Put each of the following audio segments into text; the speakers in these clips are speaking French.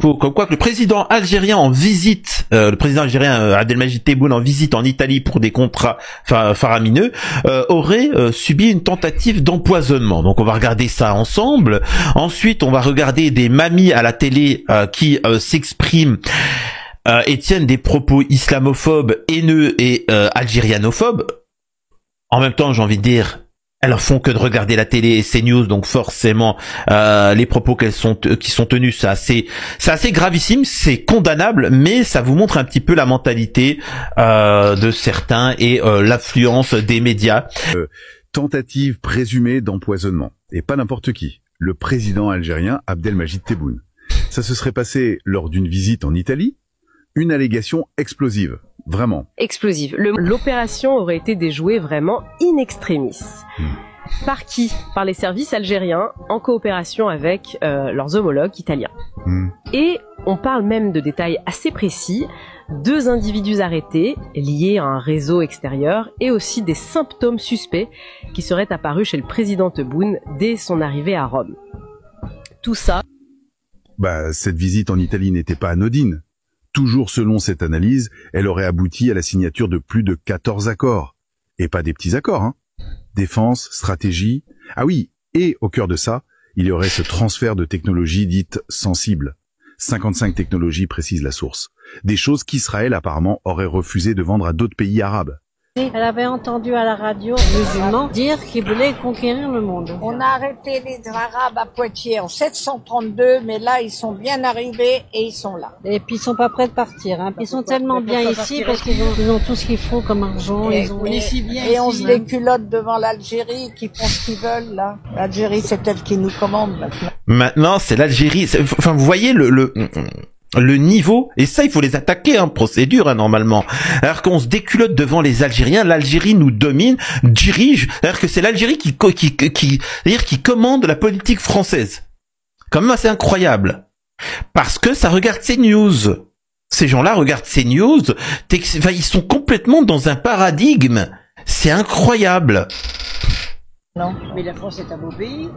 propos comme quoi que le président algérien en visite, le président algérien Abdelmajid Tebboune en visite en Italie pour des contrats faramineux, aurait subi une tentative d'empoisonnement. Donc on va regarder ça ensemble. Ensuite, on va regarder des mamies à la télé qui s'expriment et tiennent des propos islamophobes, haineux et algérianophobes. En même temps, j'ai envie de dire, elles font que de regarder la télé et CNews, donc forcément les propos qui sont tenus, c'est assez gravissime, c'est condamnable, mais ça vous montre un petit peu la mentalité de certains et l'affluence des médias. Tentative présumée d'empoisonnement, et pas n'importe qui, le président algérien Abdelmajid Tebboune. Ça se serait passé lors d'une visite en Italie, une allégation explosive. Vraiment. Explosive. L'opération aurait été déjouée vraiment in extremis. Par qui? Par les services algériens en coopération avec leurs homologues italiens. Et on parle même de détails assez précis. 2 individus arrêtés liés à un réseau extérieur et aussi des symptômes suspects qui seraient apparus chez le président Tebboune dès son arrivée à Rome. Tout ça... cette visite en Italie n'était pas anodine. Toujours selon cette analyse, elle aurait abouti à la signature de plus de 14 accords. Et pas des petits accords, hein. Défense, stratégie. Ah oui, et au cœur de ça, il y aurait ce transfert de technologies dites sensibles. 55 technologies précise la source. Des choses qu'Israël apparemment aurait refusé de vendre à d'autres pays arabes. Elle avait entendu à la radio musulmans dire qu'ils voulaient conquérir le monde. On a arrêté les Arabes à Poitiers en 732, mais là ils sont bien arrivés et ils sont là. Et puis ils sont pas prêts de partir. Hein. Ils sont tellement bien ici parce qu'ils ont tout ce qu'il faut comme argent. Et on se déculotte devant l'Algérie qui font ce qu'ils veulent là. L'Algérie c'est elle qui nous commande maintenant. Maintenant c'est l'Algérie. Enfin vous voyez le niveau, et ça il faut les attaquer, hein, procédure normalement. Alors qu'on se déculotte devant les Algériens, l'Algérie nous domine, dirige, c'est-à-dire que c'est l'Algérie qui commande la politique française. Quand même assez incroyable. Parce que ça regarde CNews. Ces gens-là regardent CNews, ils sont complètement dans un paradigme. C'est incroyable. Non. Mais la France est un beau pays.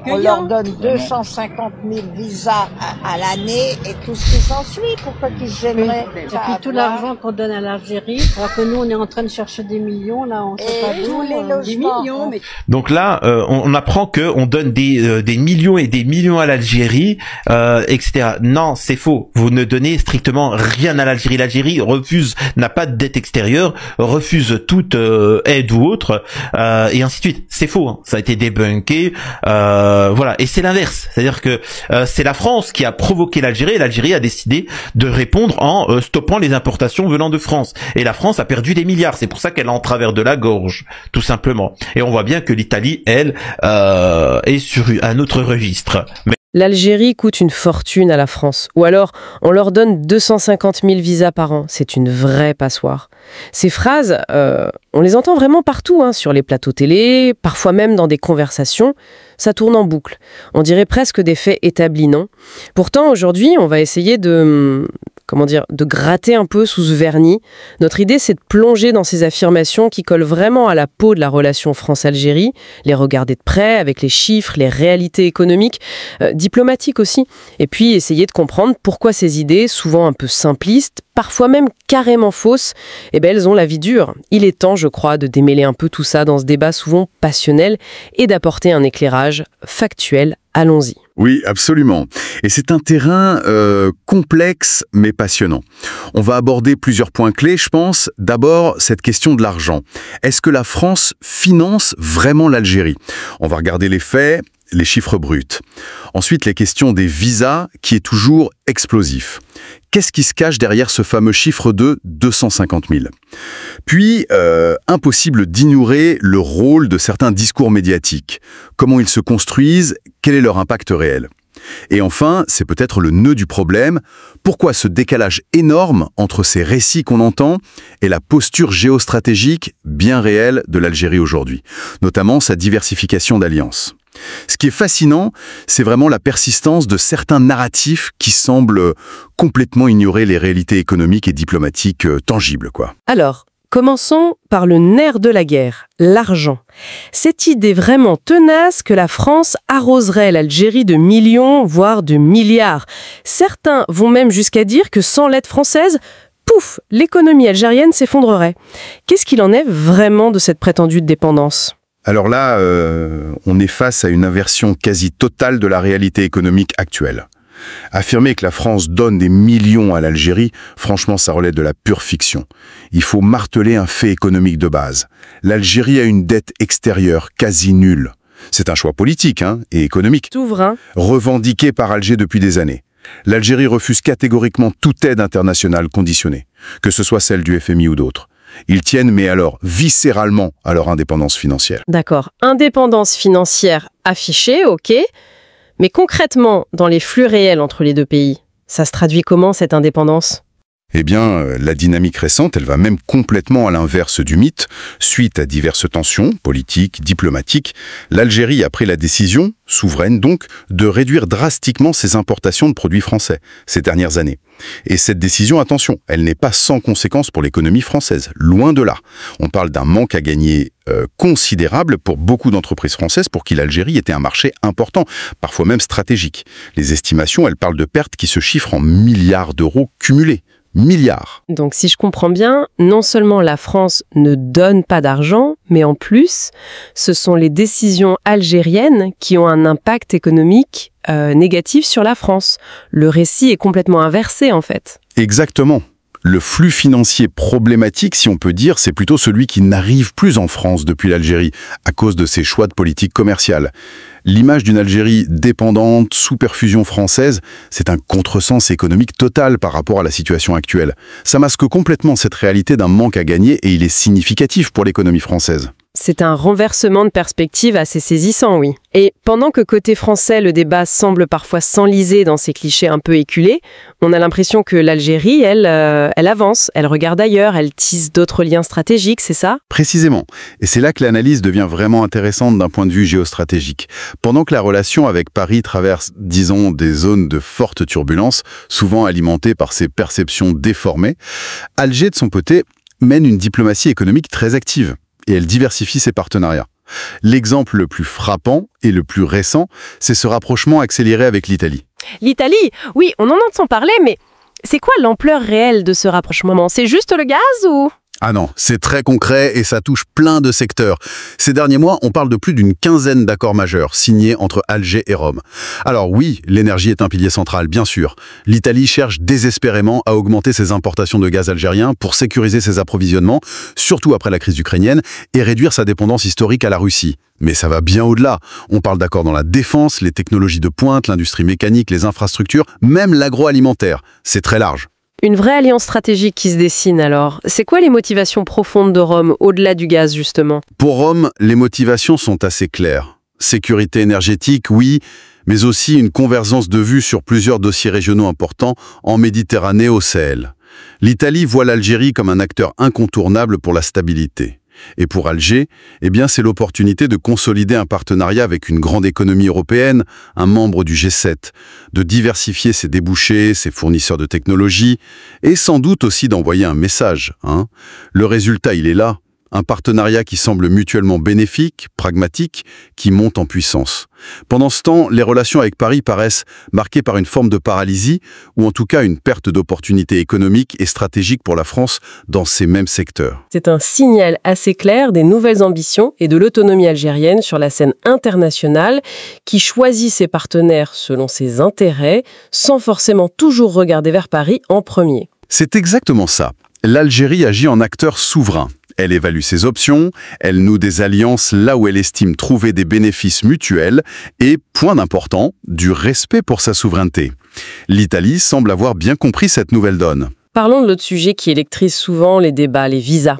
On leur donne 250 000 visas à l'année et tout ce qui s'ensuit. Pourquoi qu'ils se gêneraient? Et puis tout l'argent qu'on donne à l'Algérie, alors que nous on est en train de chercher des millions, là on sait pas tous les d'où, des millions. Mais... Donc là, on apprend que on donne des millions et des millions à l'Algérie, etc. Non, c'est faux. Vous ne donnez strictement rien à l'Algérie. L'Algérie n'a pas de dette extérieure, refuse toute aide ou autre, et ainsi de suite. C'est faux, hein. Ça a été débunké, voilà. Et c'est l'inverse, c'est-à-dire que c'est la France qui a provoqué l'Algérie, et l'Algérie a décidé de répondre en stoppant les importations venant de France. Et la France a perdu des milliards, c'est pour ça qu'elle est en travers de la gorge, tout simplement. Et on voit bien que l'Italie, elle, est sur un autre registre. L'Algérie coûte une fortune à la France. Ou alors, on leur donne 250 000 visas par an. C'est une vraie passoire. Ces phrases, on les entend vraiment partout, hein, sur les plateaux télé, parfois même dans des conversations. Ça tourne en boucle. On dirait presque des faits établis, non? Pourtant, aujourd'hui, on va essayer de gratter un peu sous ce vernis. Notre idée, c'est de plonger dans ces affirmations qui collent vraiment à la peau de la relation France-Algérie, les regarder de près avec les chiffres, les réalités économiques, diplomatiques aussi, et puis essayer de comprendre pourquoi ces idées, souvent un peu simplistes, parfois même carrément fausses, elles ont la vie dure. Il est temps, je crois, de démêler un peu tout ça dans ce débat souvent passionnel et d'apporter un éclairage factuel. Allons-y. Oui, absolument. Et c'est un terrain complexe mais passionnant. On va aborder plusieurs points clés, je pense. D'abord, cette question de l'argent. Est-ce que la France finance vraiment l'Algérie? On va regarder les faits, les chiffres bruts. Ensuite, les questions des visas, qui est toujours explosif. Qu'est-ce qui se cache derrière ce fameux chiffre de 250 000? Puis, impossible d'ignorer le rôle de certains discours médiatiques. Comment ils se construisent? Quel est leur impact réel? Et enfin, c'est peut-être le nœud du problème, pourquoi ce décalage énorme entre ces récits qu'on entend et la posture géostratégique bien réelle de l'Algérie aujourd'hui, notamment sa diversification d'alliances. Ce qui est fascinant, c'est vraiment la persistance de certains narratifs qui semblent complètement ignorer les réalités économiques et diplomatiques tangibles, quoi. Alors, Commençons par le nerf de la guerre, l'argent. Cette idée vraiment tenace que la France arroserait l'Algérie de millions, voire de milliards. Certains vont même jusqu'à dire que sans l'aide française, pouf, l'économie algérienne s'effondrerait. Qu'est-ce qu'il en est vraiment de cette prétendue dépendance ? Alors là, on est face à une inversion quasi totale de la réalité économique actuelle. Affirmer que la France donne des millions à l'Algérie, franchement, ça relève de la pure fiction. Il faut marteler un fait économique de base. L'Algérie a une dette extérieure quasi nulle. C'est un choix politique et économique. Souverain. Revendiqué par Alger depuis des années. L'Algérie refuse catégoriquement toute aide internationale conditionnée, que ce soit celle du FMI ou d'autres. Ils tiennent, mais alors viscéralement, à leur indépendance financière. D'accord. Indépendance financière affichée, ok. Mais concrètement, dans les flux réels entre les deux pays, ça se traduit comment cette indépendance ? Eh bien, la dynamique récente, elle va même complètement à l'inverse du mythe. Suite à diverses tensions, politiques, diplomatiques, l'Algérie a pris la décision, souveraine donc, de réduire drastiquement ses importations de produits français ces dernières années. Et cette décision, attention, elle n'est pas sans conséquences pour l'économie française, loin de là. On parle d'un manque à gagner considérable pour beaucoup d'entreprises françaises pour qui l'Algérie était un marché important, parfois même stratégique. Les estimations, elles parlent de pertes qui se chiffrent en milliards d'euros cumulés. Milliards. Donc si je comprends bien, non seulement la France ne donne pas d'argent, mais en plus, ce sont les décisions algériennes qui ont un impact économique négatif sur la France. Le récit est complètement inversé en fait. Exactement. Le flux financier problématique, si on peut dire, c'est plutôt celui qui n'arrive plus en France depuis l'Algérie, à cause de ses choix de politique commerciale. L'image d'une Algérie dépendante, sous perfusion française, c'est un contresens économique total par rapport à la situation actuelle. Ça masque complètement cette réalité d'un manque à gagner et il est significatif pour l'économie française. C'est un renversement de perspective assez saisissant, oui. Et pendant que côté français, le débat semble parfois s'enliser dans ces clichés un peu éculés, on a l'impression que l'Algérie, elle avance, elle regarde ailleurs, elle tisse d'autres liens stratégiques, c'est ça ? Précisément. Et c'est là que l'analyse devient vraiment intéressante d'un point de vue géostratégique. Pendant que la relation avec Paris traverse, disons, des zones de forte turbulence, souvent alimentées par ses perceptions déformées, Alger, de son côté, mène une diplomatie économique très active. Et elle diversifie ses partenariats. L'exemple le plus frappant et le plus récent, c'est ce rapprochement accéléré avec l'Italie. L'Italie, oui, on en entend parler, mais c'est quoi l'ampleur réelle de ce rapprochement ? C'est juste le gaz ou... Ah non, c'est très concret et ça touche plein de secteurs. Ces derniers mois, on parle de plus d'une quinzaine d'accords majeurs signés entre Alger et Rome. Alors oui, l'énergie est un pilier central, bien sûr. L'Italie cherche désespérément à augmenter ses importations de gaz algérien pour sécuriser ses approvisionnements, surtout après la crise ukrainienne, et réduire sa dépendance historique à la Russie. Mais ça va bien au-delà. On parle d'accords dans la défense, les technologies de pointe, l'industrie mécanique, les infrastructures, même l'agroalimentaire. C'est très large. Une vraie alliance stratégique qui se dessine alors. C'est quoi les motivations profondes de Rome, au-delà du gaz justement ? Pour Rome, les motivations sont assez claires. Sécurité énergétique, oui, mais aussi une convergence de vues sur plusieurs dossiers régionaux importants en Méditerranée au Sahel. L'Italie voit l'Algérie comme un acteur incontournable pour la stabilité. Et pour Alger, eh bien, c'est l'opportunité de consolider un partenariat avec une grande économie européenne, un membre du G7, de diversifier ses débouchés, ses fournisseurs de technologies, et sans doute aussi d'envoyer un message. Le résultat, il est là. Un partenariat qui semble mutuellement bénéfique, pragmatique, qui monte en puissance. Pendant ce temps, les relations avec Paris paraissent marquées par une forme de paralysie, ou en tout cas une perte d'opportunités économiques et stratégiques pour la France dans ces mêmes secteurs. C'est un signal assez clair des nouvelles ambitions et de l'autonomie algérienne sur la scène internationale, qui choisit ses partenaires selon ses intérêts, sans forcément toujours regarder vers Paris en premier. C'est exactement ça. L'Algérie agit en acteur souverain. Elle évalue ses options, elle noue des alliances là où elle estime trouver des bénéfices mutuels et, point important, du respect pour sa souveraineté. L'Italie semble avoir bien compris cette nouvelle donne. Parlons de l'autre sujet qui électrise souvent les débats, les visas.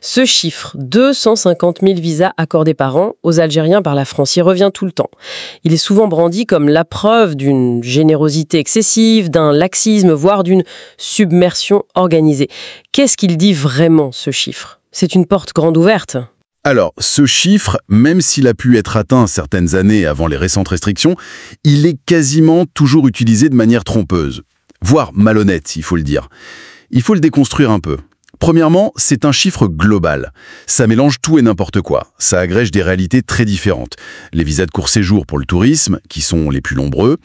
Ce chiffre, 250 000 visas accordés par an aux Algériens par la France, il revient tout le temps. Il est souvent brandi comme la preuve d'une générosité excessive, d'un laxisme, voire d'une submersion organisée. Qu'est-ce qu'il dit vraiment, ce chiffre ? C'est une porte grande ouverte. Alors, ce chiffre, même s'il a pu être atteint certaines années avant les récentes restrictions, il est quasiment toujours utilisé de manière trompeuse, voire malhonnête, il faut le dire. Il faut le déconstruire un peu. Premièrement, c'est un chiffre global. Ça mélange tout et n'importe quoi. Ça agrège des réalités très différentes. Les visas de court séjour pour le tourisme, qui sont les plus nombreux,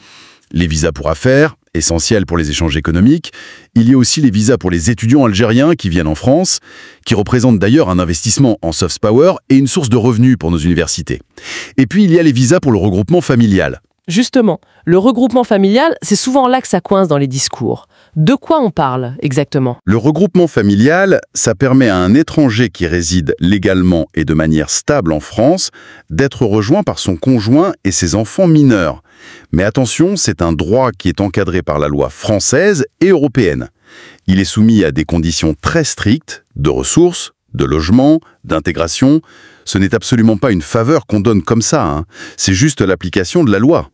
les visas pour affaires, essentiels pour les échanges économiques. Il y a aussi les visas pour les étudiants algériens qui viennent en France, qui représentent d'ailleurs un investissement en soft power et une source de revenus pour nos universités. Et puis il y a les visas pour le regroupement familial. Justement, le regroupement familial, c'est souvent là que ça coince dans les discours. De quoi on parle exactement? Le regroupement familial, ça permet à un étranger qui réside légalement et de manière stable en France d'être rejoint par son conjoint et ses enfants mineurs. Mais attention, c'est un droit qui est encadré par la loi française et européenne. Il est soumis à des conditions très strictes de ressources, de logement, d'intégration. Ce n'est absolument pas une faveur qu'on donne comme ça, hein. C'est juste l'application de la loi.